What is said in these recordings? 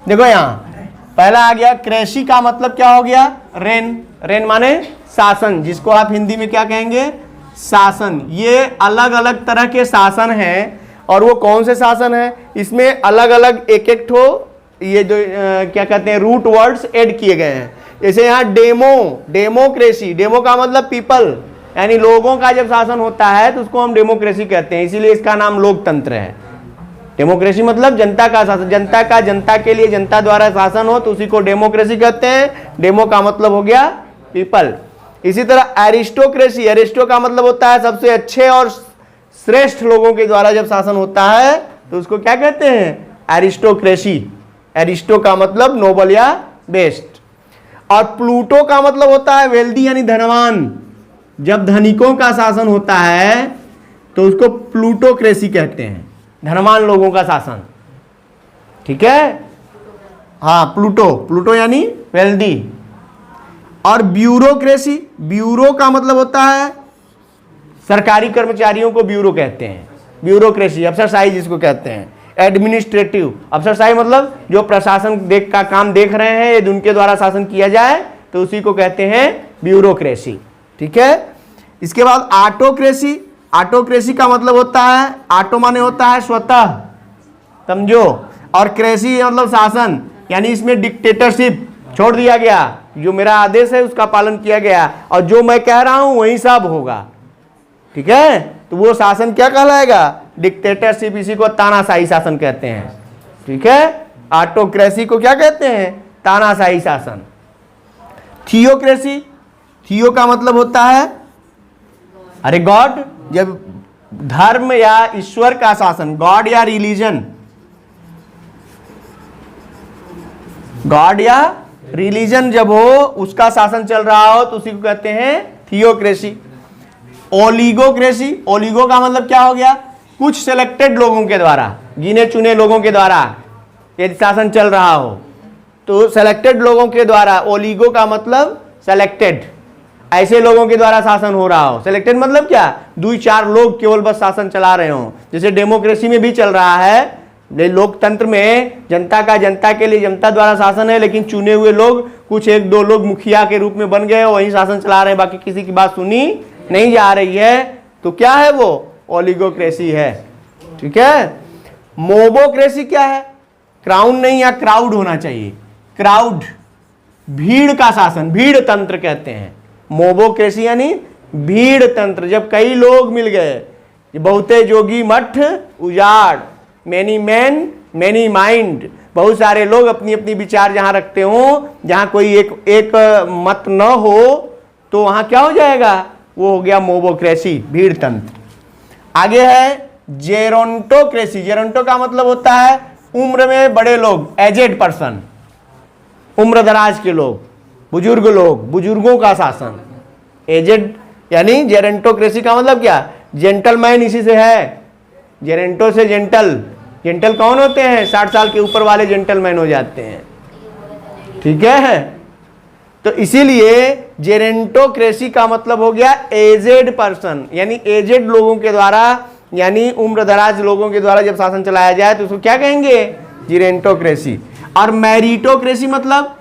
देखो यहाँ पहला आ गया क्रेसी का मतलब क्या हो गया, रेन। रेन माने शासन, जिसको आप हिंदी में क्या कहेंगे, शासन। ये अलग अलग तरह के शासन हैं, और वो कौन से शासन है, इसमें अलग अलग एक एक ठो ये जो क्या कहते हैं रूट वर्ड्स ऐड किए गए हैं। जैसे यहाँ डेमोक्रेसी, डेमो का मतलब पीपल, यानी लोगों का जब शासन होता है तो उसको हम डेमोक्रेसी कहते हैं, इसीलिए इसका नाम लोकतंत्र है। डेमोक्रेसी मतलब जनता का शासन, जनता का जनता के लिए जनता द्वारा शासन हो तो उसी को डेमोक्रेसी कहते हैं। डेमो का मतलब हो गया पीपल। इसी तरह एरिस्टोक्रेसी, एरिस्टो का मतलब होता है सबसे अच्छे और श्रेष्ठ लोगों के द्वारा जब शासन होता है तो उसको क्या कहते हैं, एरिस्टोक्रेसी। एरिस्टो का मतलब नोबल या बेस्ट। और प्लूटो का मतलब होता है वेल्दी यानी धनवान। जब धनिकों का शासन होता है तो उसको प्लूटोक्रेसी कहते हैं, धनवान लोगों का शासन। ठीक है, हाँ प्लूटो, प्लूटो यानी वेल्दी। और ब्यूरोक्रेसी, ब्यूरो का मतलब होता है सरकारी कर्मचारियों को ब्यूरो कहते हैं, ब्यूरोक्रेसी। अफसरशाही जिसको कहते हैं, एडमिनिस्ट्रेटिव, अफसरशाही मतलब जो प्रशासन का काम देख रहे हैं यदि उनके द्वारा शासन किया जाए तो उसी को कहते हैं ब्यूरोक्रेसी। ठीक है, इसके बाद ऑटोक्रेसी। ऑटोक्रेसी का मतलब होता है, ऑटो माने होता है स्वतः, समझो, और क्रेसी मतलब शासन, यानी इसमें डिक्टेटरशिप छोड़ दिया गया, जो मेरा आदेश है उसका पालन किया गया और जो मैं कह रहा हूं वही सब होगा। ठीक है, तो वो शासन क्या कहलाएगा, डिक्टेटरशिप। इसी को तानाशाही शासन कहते हैं। ठीक है, ऑटोक्रेसी को क्या कहते हैं, तानाशाही शासन। थियोक्रेसी, थियो का मतलब होता है अरे गॉड, जब धर्म या ईश्वर का शासन, गॉड या रिलीजन, गॉड या रिलीजन जब हो उसका शासन चल रहा हो तो उसी को कहते हैं थियोक्रेसी। ओलिगोक्रेसी, ओलिगो का मतलब क्या हो गया, कुछ सिलेक्टेड लोगों के द्वारा, गिने चुने लोगों के द्वारा यदि शासन चल रहा हो तो सेलेक्टेड लोगों के द्वारा, ओलिगो का मतलब सेलेक्टेड, ऐसे लोगों के द्वारा शासन हो रहा हो। सेलेक्टेड मतलब क्या, 2-4 लोग केवल बस शासन चला रहे हो, जैसे डेमोक्रेसी में भी चल रहा है। लोकतंत्र में जनता का जनता के लिए जनता द्वारा शासन है, लेकिन चुने हुए लोग, कुछ 1-2 लोग मुखिया के रूप में बन गए, वही शासन चला रहे हैं, बाकी किसी की बात सुनी नहीं जा रही है, तो क्या है वो, ओलिगोक्रेसी है। ठीक है, मोबोक्रेसी क्या है, क्राउन नहीं या क्राउड होना चाहिए, क्राउड, भीड़ का शासन, भीड़ तंत्र कहते हैं। मोबोक्रेसी यानी भीड़ तंत्र, जब कई लोग मिल गए, बहुते जोगी मठ उजाड़, मैनी मैन मैनी माइंड, बहुत सारे लोग अपनी अपनी विचार जहां रखते हो, जहां कोई एक मत न हो तो वहां क्या हो जाएगा, वो हो गया मोबोक्रेसी, भीड़ तंत्र। आगे है जेरोंटोक्रेसी। जेरोंटो का मतलब होता है उम्र में बड़े लोग, एजेड पर्सन, उम्र दराज के लोग, बुजुर्ग लोग, बुजुर्गों का शासन, एजेड यानी जेरेंटोक्रेसी का मतलब क्या, जेंटलमैन इसी से है, जेरेंटो से जेंटल, जेंटल कौन होते हैं, 60 साल के ऊपर वाले जेंटलमैन हो जाते हैं। ठीक है, तो इसीलिए जेरेंटोक्रेसी का मतलब हो गया एजेड पर्सन, यानी एजेड लोगों के द्वारा, यानी उम्र दराज लोगों के द्वारा जब शासन चलाया जाए तो उसको क्या कहेंगे, जेरेंटोक्रेसी। और मेरिटोक्रेसी मतलब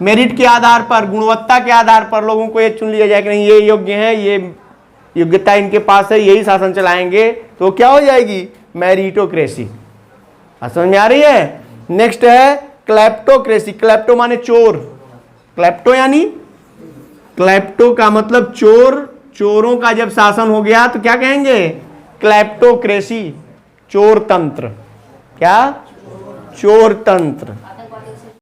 मेरिट के आधार पर, गुणवत्ता के आधार पर लोगों को ये चुन लिया जाए कि नहीं ये योग्य है, ये योग्यता इनके पास है, यही शासन चलाएंगे, तो क्या हो जाएगी, मेरिटोक्रेसी। समझ में आ रही है। नेक्स्ट है क्लेप्टोक्रेसी। क्लेप्टो माने चोर, क्लेप्टो यानी, क्लेप्टो का मतलब चोर, चोरों का जब शासन हो गया तो क्या कहेंगे, क्लेप्टोक्रेसी, चोर तंत्र। क्या, चोर तंत्र।